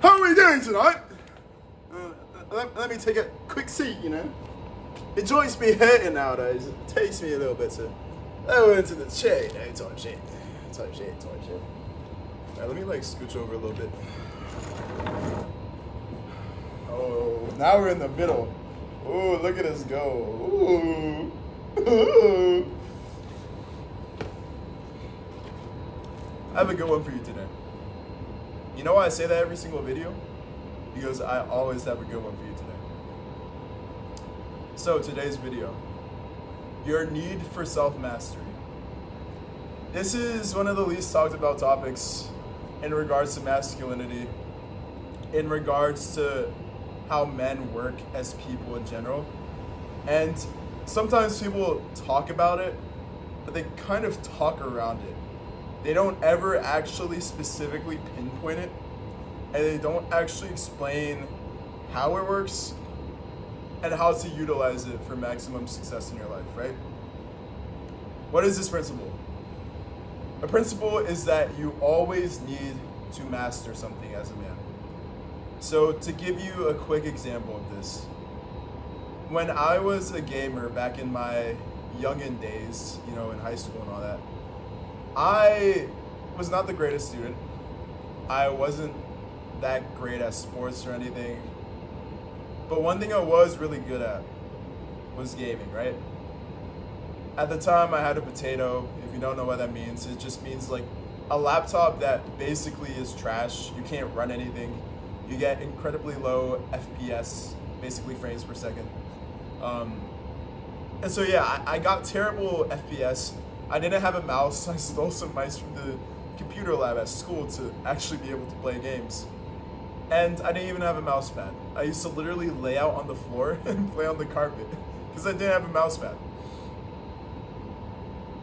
How are we doing tonight? Let me take a quick seat, you know. The joints be hurting nowadays. It takes me a little bit to go into the chair, you know, type shit. Alright, let me like scooch over a little bit. Oh, now we're in the middle. Ooh, look at us go. Ooh. I have a good one for you today. You know why I say that every single video? Because I always have a good one for you today. So today's video, your need for self-mastery. This is one of the least talked about topics in regards to masculinity, in regards to how men work as people in general. And sometimes people talk about it, but they kind of talk around it. They don't ever actually specifically pinpoint it, and they don't actually explain how it works and how to utilize it for maximum success in your life, right? What is this principle? A principle is that you always need to master something as a man. So to give you a quick example of this, when I was a gamer back in my youngin' days, you know, in high school and all that, I was not the greatest student. I wasn't that great at sports or anything. But one thing I was really good at was gaming, right? At the time, I had a potato. If you don't know what that means, it just means like a laptop that basically is trash. You can't run anything. You get incredibly low FPS, basically frames per second. And so yeah, I got terrible FPS. I didn't have a mouse. I stole some mice from the computer lab at school to actually be able to play games. And I didn't even have a mouse pad. I used to literally lay out on the floor and play on the carpet because I didn't have a mouse pad.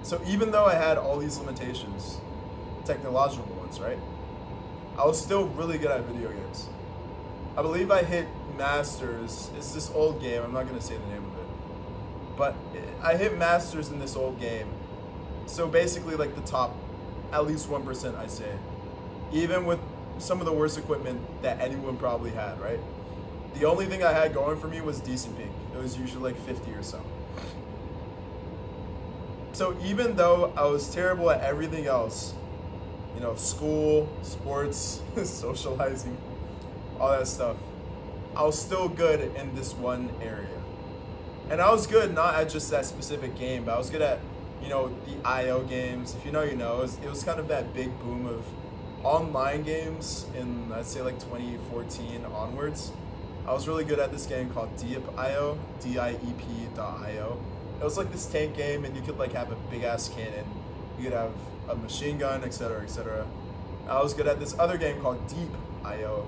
So even though I had all these limitations, technological ones, right? I was still really good at video games. I believe I hit Masters. It's this old game. I'm not going to say the name of it. But I hit Masters in this old game. So basically like the top, at least 1%, I say. Even with some of the worst equipment that anyone probably had, right? The only thing I had going for me was decent ping. It was usually like 50 or so. So even though I was terrible at everything else, you know, school, sports, socializing, all that stuff, I was still good in this one area. And I was good not at just that specific game, but I was good at, you know, the IO games. If you know, you know. It was kind of that big boom of online games in, I'd say, like 2014 onwards. I was really good at this game called Diep.io, DIEP.io. It was like this tank game, and you could like have a big ass cannon, you could have a machine gun, etc., etc. I was good at this other game called Deep.io,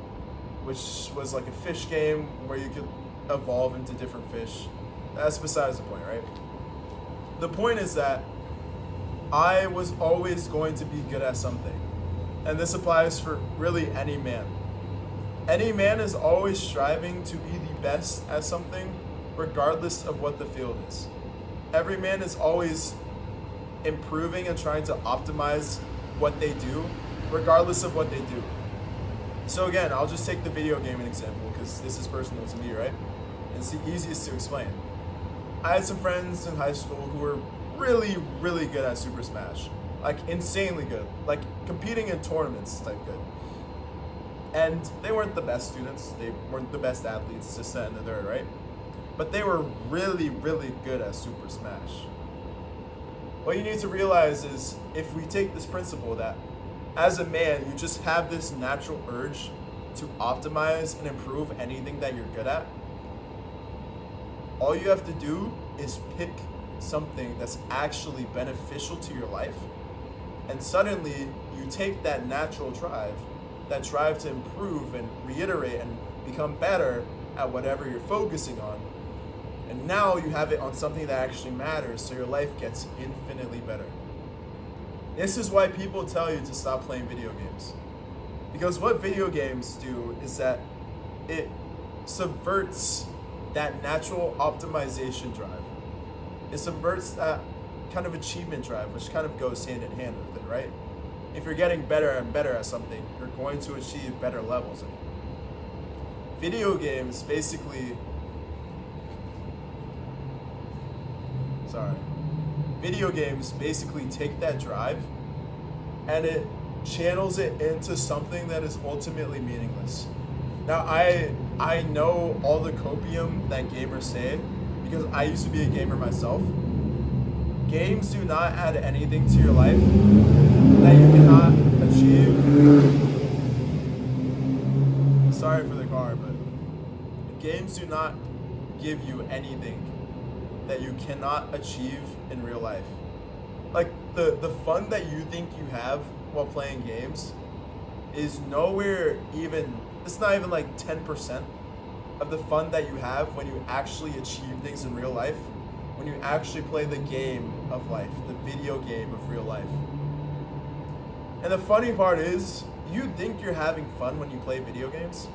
which was like a fish game where you could evolve into different fish. That's besides the point, right? The point is that I was always going to be good at something. And this applies for really any man. Any man is always striving to be the best at something, regardless of what the field is. Every man is always improving and trying to optimize what they do, regardless of what they do. So again, I'll just take the video gaming example because this is personal to me, right? It's the easiest to explain. I had some friends in high school who were really, really good at Super Smash. Like insanely good, like competing in tournaments type good. And they weren't the best students, they weren't the best athletes, this, that, and the third, right? But they were really, really good at Super Smash. What you need to realize is if we take this principle that as a man, you just have this natural urge to optimize and improve anything that you're good at, all you have to do is pick something that's actually beneficial to your life, and suddenly you take that natural drive, that drive to improve and reiterate and become better at whatever you're focusing on, and now you have it on something that actually matters, so your life gets infinitely better. This is why people tell you to stop playing video games. Because what video games do is that it subverts that natural optimization drive. It subverts that kind of achievement drive, which kind of goes hand in hand with it, right? If you're getting better and better at something, you're going to achieve better levels of it. video games basically, sorry, video games basically take that drive and it channels it into something that is ultimately meaningless. Now, I know all the copium that gamers say because I used to be a gamer myself. Games do not add anything to your life that you cannot achieve. Sorry for the car, but games do not give you anything that you cannot achieve in real life. Like the fun that you think you have while playing games is nowhere even, it's not even like 10% of the fun that you have when you actually achieve things in real life, when you actually play the game of life, the video game of real life. And the funny part is, you think you're having fun when you play video games,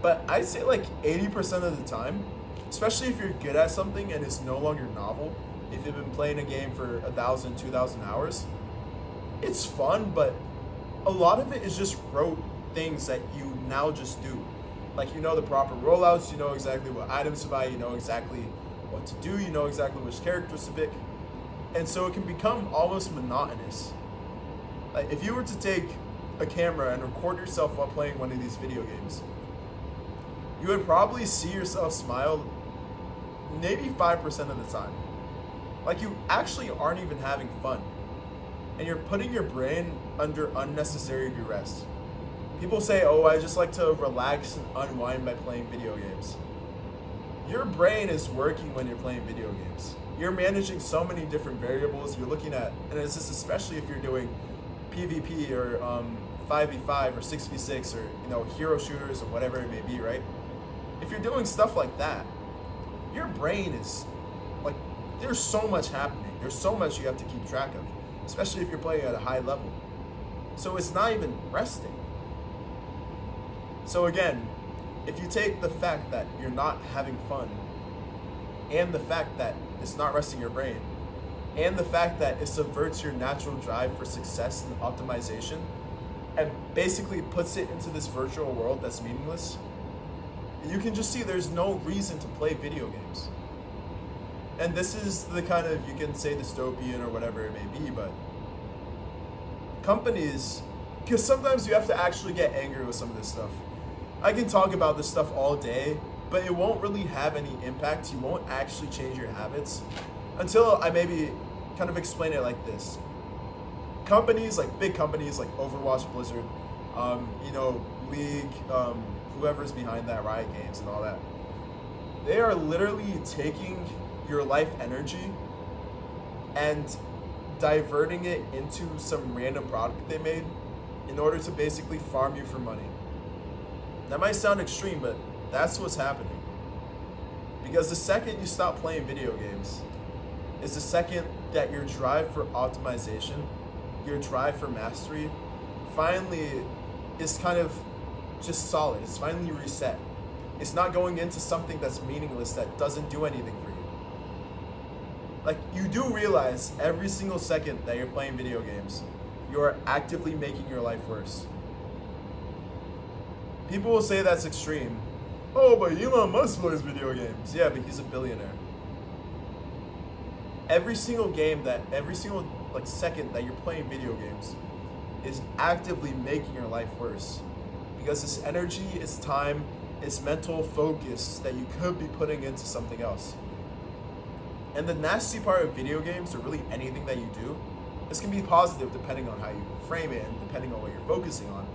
but I'd say like 80% of the time, especially if you're good at something and it's no longer novel, if you've been playing a game for 1,000, 2,000 hours, it's fun, but a lot of it is just rote things that you now just do. Like, you know the proper rollouts, you know exactly what items to buy, you know exactly what to do, you know exactly which characters to pick. And so it can become almost monotonous. Like, if you were to take a camera and record yourself while playing one of these video games, you would probably see yourself smile maybe 5% of the time. Like, you actually aren't even having fun. And you're putting your brain under unnecessary duress. People say, oh, I just like to relax and unwind by playing video games. Your brain is working when you're playing video games. You're managing so many different variables. You're looking at, and it's just especially if you're doing PvP or 5v5 or 6v6 or, you know, hero shooters or whatever it may be, right? If you're doing stuff like that, your brain is, like, there's so much happening. There's so much you have to keep track of, especially if you're playing at a high level. So it's not even resting. So again, if you take the fact that you're not having fun, and the fact that it's not resting your brain, and the fact that it subverts your natural drive for success and optimization, and basically puts it into this virtual world that's meaningless, you can just see there's no reason to play video games. And this is the kind of, you can say dystopian or whatever it may be, but companies, because sometimes you have to actually get angry with some of this stuff. I can talk about this stuff all day, but it won't really have any impact. You won't actually change your habits until I maybe kind of explain it like this. Companies, like big companies like Overwatch, Blizzard, you know, League, whoever's behind that, Riot Games and all that, they are literally taking your life energy and diverting it into some random product they made in order to basically farm you for money. That might sound extreme, but that's what's happening. Because the second you stop playing video games is the second that your drive for optimization, your drive for mastery, finally is kind of just solid. It's finally reset. It's not going into something that's meaningless, that doesn't do anything for you. Like, you do realize every single second that you're playing video games, you're actively making your life worse. People will say that's extreme. Oh, but Elon Musk plays video games. Yeah, but he's a billionaire. Every single like second that you're playing video games is actively making your life worse. Because it's energy, it's time, it's mental focus that you could be putting into something else. And the nasty part of video games, or really anything that you do, this can be positive depending on how you frame it and depending on what you're focusing on.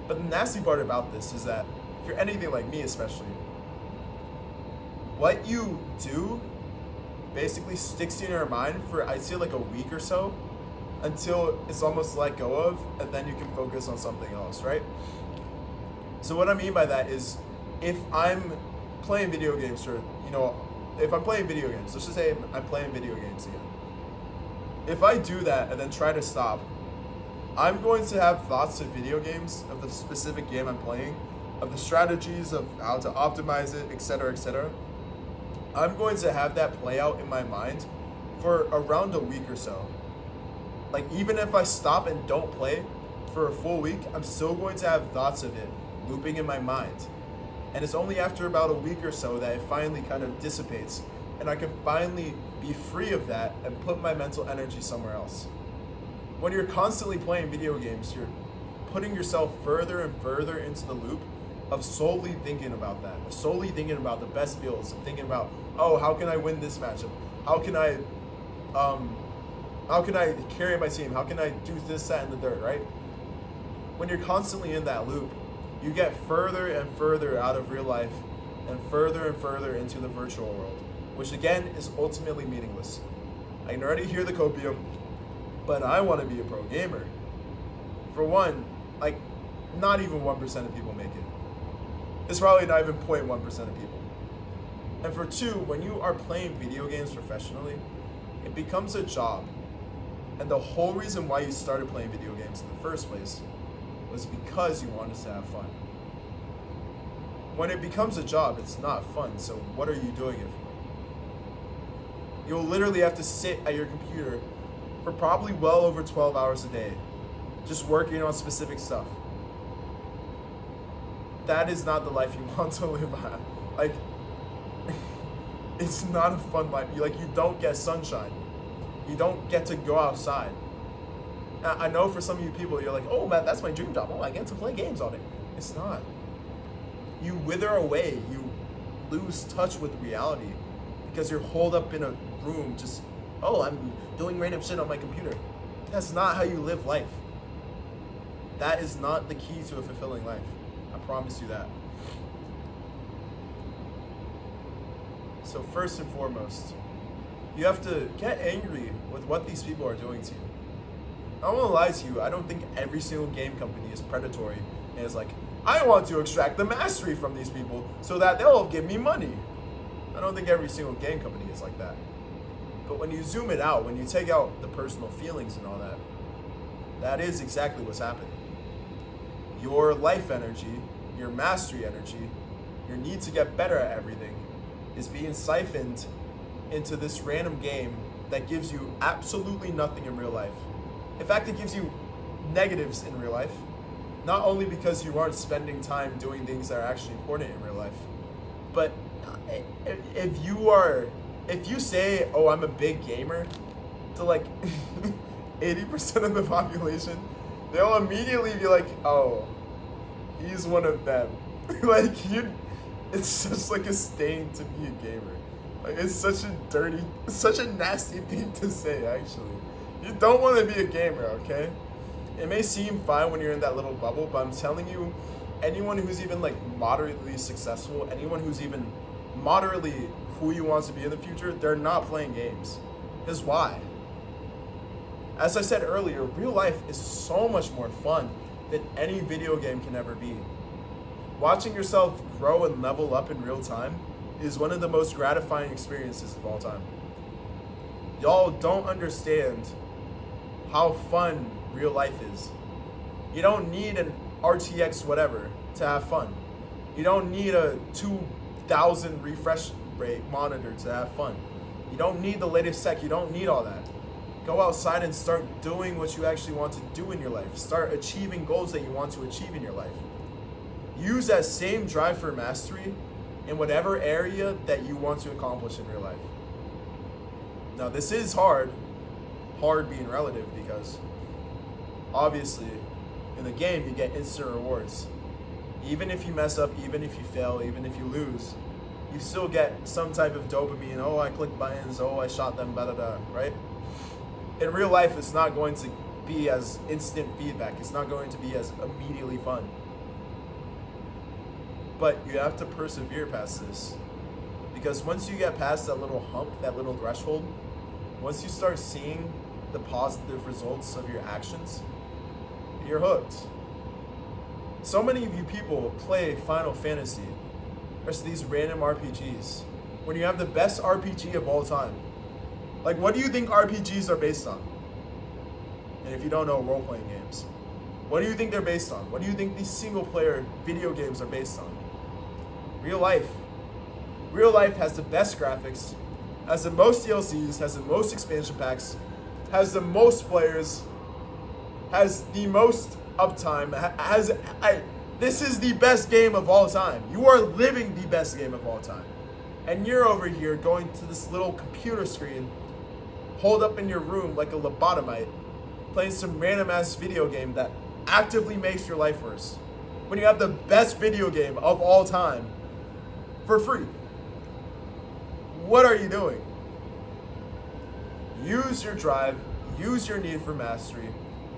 But the nasty part about this is that if you're anything like me especially, what you do basically sticks in your mind for, I'd say, like a week or so, until it's almost let go of, and then you can focus on something else, right? So what I mean by that is, if I'm playing video games, or, you know, if I'm playing video games, let's just say I'm playing video games again. If I do that and then try to stop, I'm going to have thoughts of video games, of the specific game I'm playing, of the strategies of how to optimize it, etc., etc. I'm going to have that play out in my mind for around a week or so. Like, even if I stop and don't play for a full week, I'm still going to have thoughts of it looping in my mind. And it's only after about a week or so that it finally kind of dissipates. And I can finally be free of that and put my mental energy somewhere else. When you're constantly playing video games, you're putting yourself further and further into the loop of solely thinking about that, of solely thinking about the best builds, of thinking about, oh, how can I win this matchup? How can I carry my team? How can I do this, that, and the third, right? When you're constantly in that loop, you get further and further out of real life and further into the virtual world, which again is ultimately meaningless. I can already hear the copium, but I want to be a pro gamer. For one, like, not even 1% of people make it. It's probably not even 0.1% of people. And for two, when you are playing video games professionally, it becomes a job. And the whole reason why you started playing video games in the first place was because you wanted to have fun. When it becomes a job, it's not fun, so what are you doing it for? You'll literally have to sit at your computer for probably well over 12 hours a day, just working on specific stuff. That is not the life you want to live. Like, it's not a fun life. You don't get sunshine. You don't get to go outside. Now, I know for some of you people, you're like, oh man, that's my dream job. Oh, I get to play games all day. It's not. You wither away. You lose touch with reality because you're holed up in a room just, oh, I'm doing random shit on my computer. That's not how you live life. That is not the key to a fulfilling life. I promise you that. So first and foremost, you have to get angry with what these people are doing to you. I don't want to lie to you, I don't think every single game company is predatory and is like, I want to extract the mastery from these people so that they'll give me money. I don't think every single game company is like that. But when you zoom it out, when you take out the personal feelings and all that, that is exactly what's happening. Your life energy, your mastery energy, your need to get better at everything is being siphoned into this random game that gives you absolutely nothing in real life. In fact, it gives you negatives in real life, not only because you aren't spending time doing things that are actually important in real life, but if you say, oh, I'm a big gamer, to like 80% of the population, they'll immediately be like, oh, he's one of them. It's just like a stain to be a gamer. Like, it's such a nasty thing to say, actually. You don't want to be a gamer, okay? It may seem fine when you're in that little bubble, but I'm telling you, anyone who's even like moderately successful, anyone who's even moderately who you want to be in the future, they're not playing games. Because why? As I said earlier, real life is so much more fun than any video game can ever be. Watching yourself grow and level up in real time is one of the most gratifying experiences of all time. Y'all don't understand how fun real life is. You don't need an RTX whatever to have fun. You don't need a 2000 refresh rate monitor to have fun. You don't need the latest tech. You don't need all that. Go outside and start doing what you actually want to do in your life. Start achieving goals that you want to achieve in your life. Use that same drive for mastery in whatever area that you want to accomplish in real life. Now, this is hard being relative, because obviously in the game you get instant rewards. Even if you mess up, even if you fail, even if you lose, you still get some type of dopamine. Oh, I clicked buttons. Oh, I shot them, right? In real life, it's not going to be as instant feedback. It's not going to be as immediately fun. But you have to persevere past this. Because once you get past that little hump, that little threshold, once you start seeing the positive results of your actions, you're hooked. So many of you people play Final Fantasy, or these random RPGs, when you have the best RPG of all time. Like, what do you think RPGs are based on? And if you don't know, role-playing games. What do you think they're based on? What do you think these single-player video games are based on? Real life. Real life has the best graphics, has the most DLCs, has the most expansion packs, has the most players, has the most uptime, This is the best game of all time. You are living the best game of all time. And you're over here going to this little computer screen, holed up in your room like a lobotomite, playing some random ass video game that actively makes your life worse. When you have the best video game of all time for free. What are you doing? Use your drive, use your need for mastery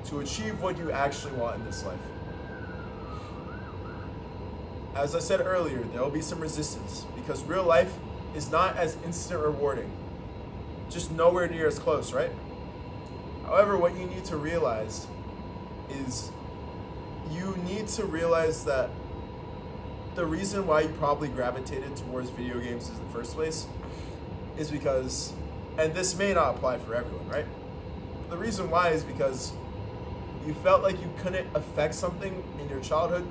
to achieve what you actually want in this life. As I said earlier, there will be some resistance because real life is not as instant rewarding. Just nowhere near as close, right? However, what you need to realize is you need to realize that the reason why you probably gravitated towards video games in the first place is because, and this may not apply for everyone, right? The reason why is because you felt like you couldn't affect something in your childhood.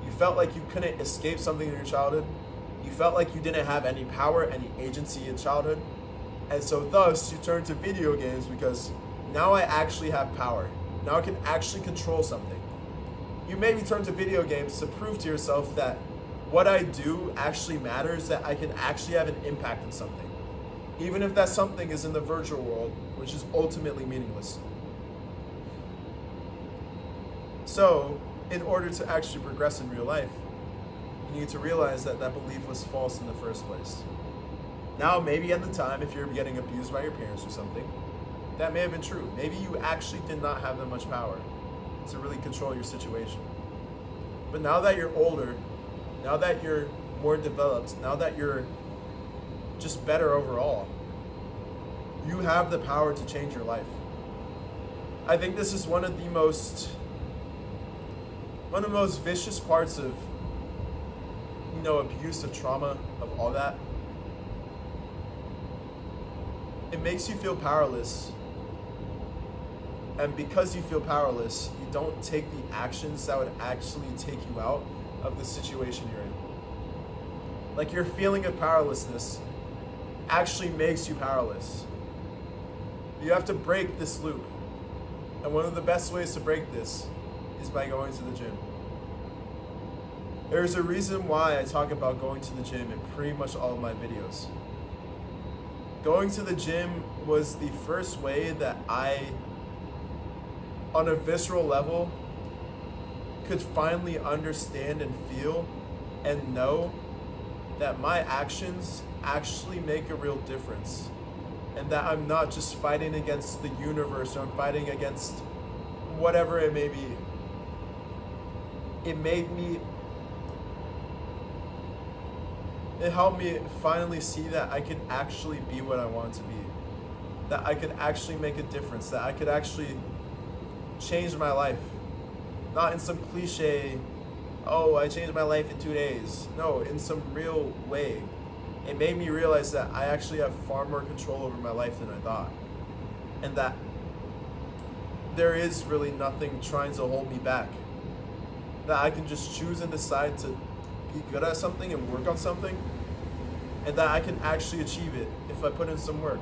You felt like you couldn't escape something in your childhood. You felt like you didn't have any power, any agency in childhood. And so thus, you turned to video games because now I actually have power. Now I can actually control something. You maybe turn to video games to prove to yourself that what I do actually matters, that I can actually have an impact on something. Even if that something is in the virtual world, which is ultimately meaningless. So, in order to actually progress in real life, you need to realize that that belief was false in the first place. Now, maybe at the time, if you're getting abused by your parents or something, that may have been true. Maybe you actually did not have that much power to really control your situation. But now that you're older, now that you're more developed, now that you're just better overall, you have the power to change your life. I think this is one of the most vicious parts of, abuse, of trauma, of all that. It makes you feel powerless. And because you feel powerless, you don't take the actions that would actually take you out of the situation you're in. Like your feeling of powerlessness actually makes you powerless. You have to break this loop. And one of the best ways to break this is by going to the gym. There's a reason why I talk about going to the gym in pretty much all of my videos. Going to the gym was the first way that I, on a visceral level, could finally understand and feel and know that my actions actually make a real difference. And that I'm not just fighting against the universe, or I'm fighting against whatever it may be. It helped me finally see that I could actually be what I want to be. That I could actually make a difference. That I could actually change my life. Not in some cliche, oh, I changed my life in 2 days. No, in some real way. It made me realize that I actually have far more control over my life than I thought. And that there is really nothing trying to hold me back. That I can just choose and decide to be good at something and work on something, and that I can actually achieve it if I put in some work.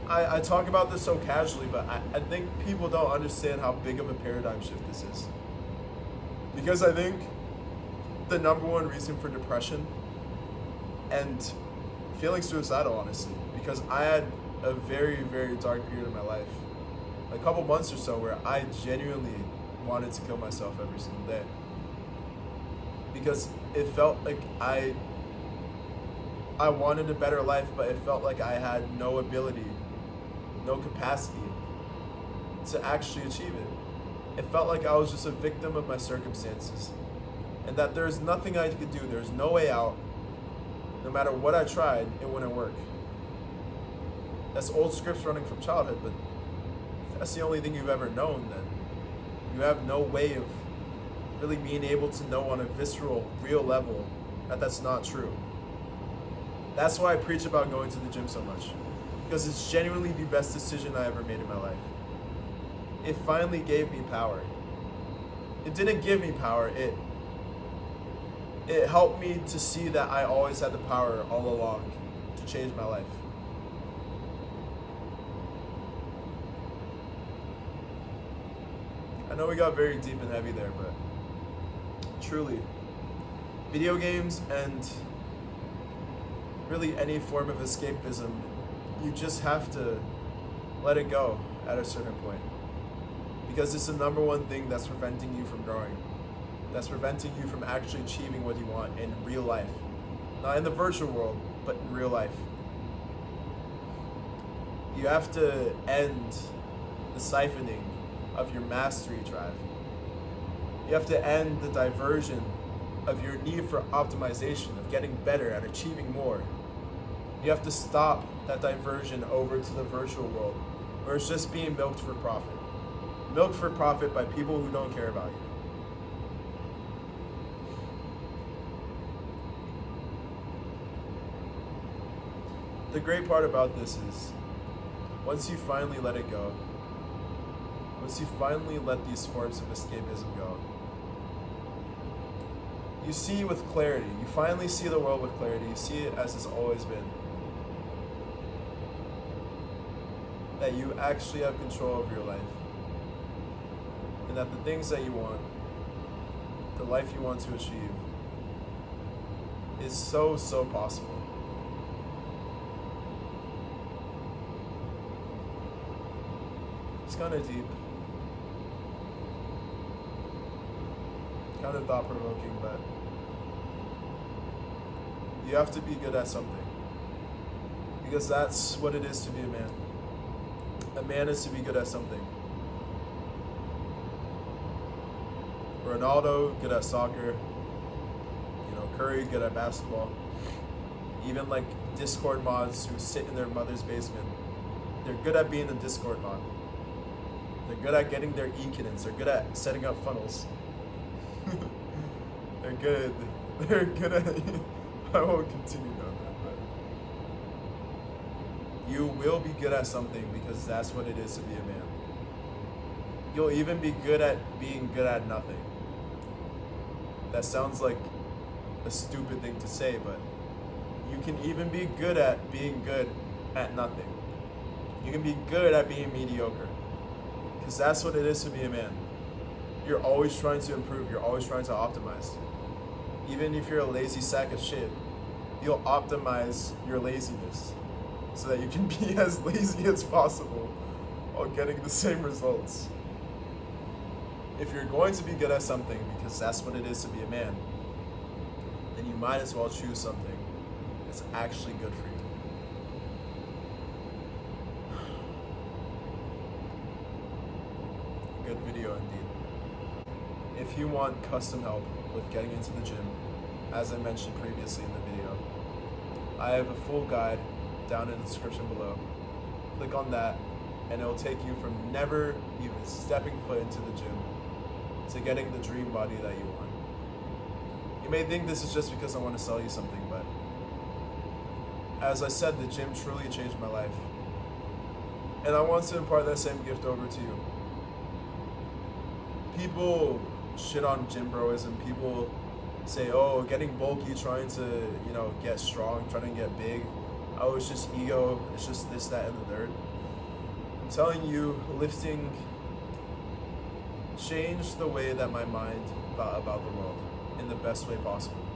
I talk about this so casually, but I think people don't understand how big of a paradigm shift this is. Because I think the number one reason for depression and feeling suicidal, honestly, because I had a very, very dark period of my life, a couple months or so, where I genuinely wanted to kill myself every single day. Because it felt like I wanted a better life, but it felt like I had no ability, no capacity to actually achieve it. It felt like I was just a victim of my circumstances, and that there's nothing I could do. There's no way out. No matter what I tried, it wouldn't work. That's old scripts running from childhood, but if that's the only thing you've ever known, then you have no way of really being able to know on a visceral, real level that that's not true. That's why I preach about going to the gym so much, because it's genuinely the best decision I ever made in my life. It finally gave me power. It didn't give me power, it helped me to see that I always had the power all along to change my life. I know we got very deep and heavy there, but Truly. Video games and really any form of escapism, you just have to let it go at a certain point. Because it's the number one thing that's preventing you from growing. That's preventing you from actually achieving what you want in real life. Not in the virtual world, but in real life. You have to end the siphoning of your mastery drive. You have to end the diversion of your need for optimization, of getting better at achieving more. You have to stop that diversion over to the virtual world, where it's just being milked for profit. Milked for profit by people who don't care about you. The great part about this is, once you finally let it go, once you finally let these forms of escapism go, you see with clarity. You finally see the world with clarity. You see it as it's always been. That you actually have control of your life. And that the things that you want, the life you want to achieve, is so possible. It's kind of deep. Kind of thought-provoking, but you have to be good at something. Because that's what it is to be a man. A man is to be good at something. Ronaldo, good at soccer. Curry, good at basketball. Even like Discord mods who sit in their mother's basement. They're good at being a Discord mod. They're good at getting their e-kittens. They're good at setting up funnels. They're good at I won't continue on that, but you will be good at something because that's what it is to be a man. You'll even be good at being good at nothing. That sounds like a stupid thing to say, but you can even be good at being good at nothing. You can be good at being mediocre. Because that's what it is to be a man. You're always trying to improve. You're always trying to optimize. Even if you're a lazy sack of shit, you'll optimize your laziness so that you can be as lazy as possible while getting the same results. If you're going to be good at something, because that's what it is to be a man, then you might as well choose something that's actually good for you. Good video indeed. If you want custom help with getting into the gym, as I mentioned previously in the video, I have a full guide down in the description below. Click on that and it'll take you from never even stepping foot into the gym to getting the dream body that you want. You may think this is just because I want to sell you something, but as I said, the gym truly changed my life. And I want to impart that same gift over to you. People shit on gym broism. People say, oh, getting bulky, trying to, get strong, trying to get big. Oh, it's just ego. It's just this, that, and the third. I'm telling you, lifting changed the way that my mind thought about the world in the best way possible.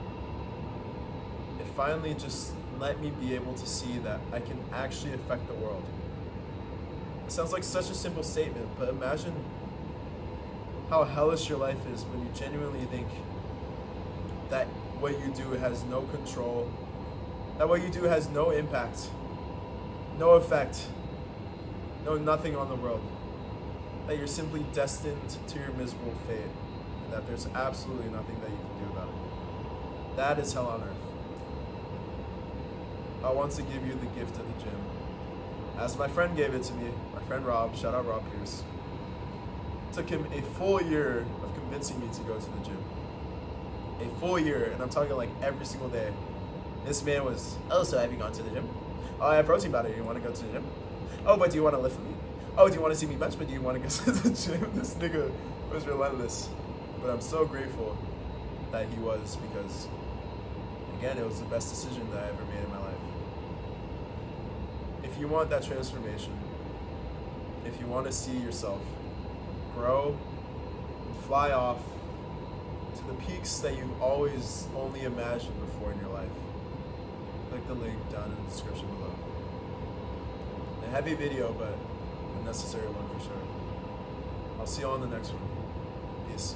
It finally just let me be able to see that I can actually affect the world. It sounds like such a simple statement, but imagine how hellish your life is when you genuinely think that what you do has no control, that what you do has no impact, no effect, no nothing on the world, that you're simply destined to your miserable fate, and that there's absolutely nothing that you can do about it. That is hell on earth. I want to give you the gift of the gym, as my friend gave it to me, my friend Rob, shout out Rob Pierce. It took him a full year of convincing me to go to the gym. A full year, and I'm talking like every single day. This man was, oh, so have you gone to the gym? Oh, I have protein powder, you want to go to the gym? Oh, but do you want to lift with me? Oh, do you want to see me bench, but do you want to go to the gym? This nigga was relentless. But I'm so grateful that he was, because, again, it was the best decision that I ever made in my life. If you want that transformation, if you want to see yourself grow and fly off to the peaks that you've always only imagined before in your life. Click the link down in the description below. A heavy video, but a necessary one for sure. I'll see you on the next one. Peace.